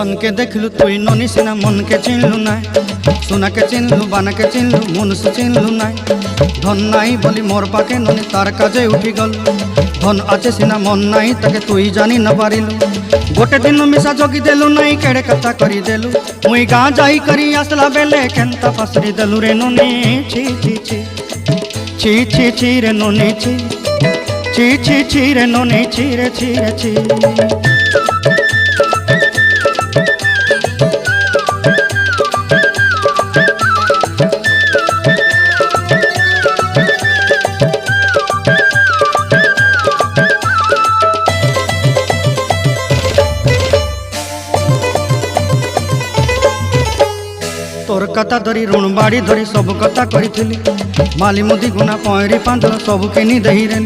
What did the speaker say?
सन के देखलु तुई ननी सिना मन के चिन्हलु ना सोना के चिन्हलु बाना के चिन्हलु मनुष्य चिन्हलु ना धन नाई बोली मोर पाके ननी तार काजे उठी गल धन आचे सिना मन नाई ताके तुई जानी न पारिलु गोटे दिन मिसा जगी देलु नाई केड़े कथा करी देलु मुई गाँ जाई करी आसला बेले केंता फसरी देलु रे ननी छी छी छी छी छी छी रे ननी छी छी छी छी रे ननी छी रे छी रे छी। तोर कथा धरी ऋण बाड़ी धरी सब कथा करी माली मुदी गुना पहरी पांदर सब किनी दही रे।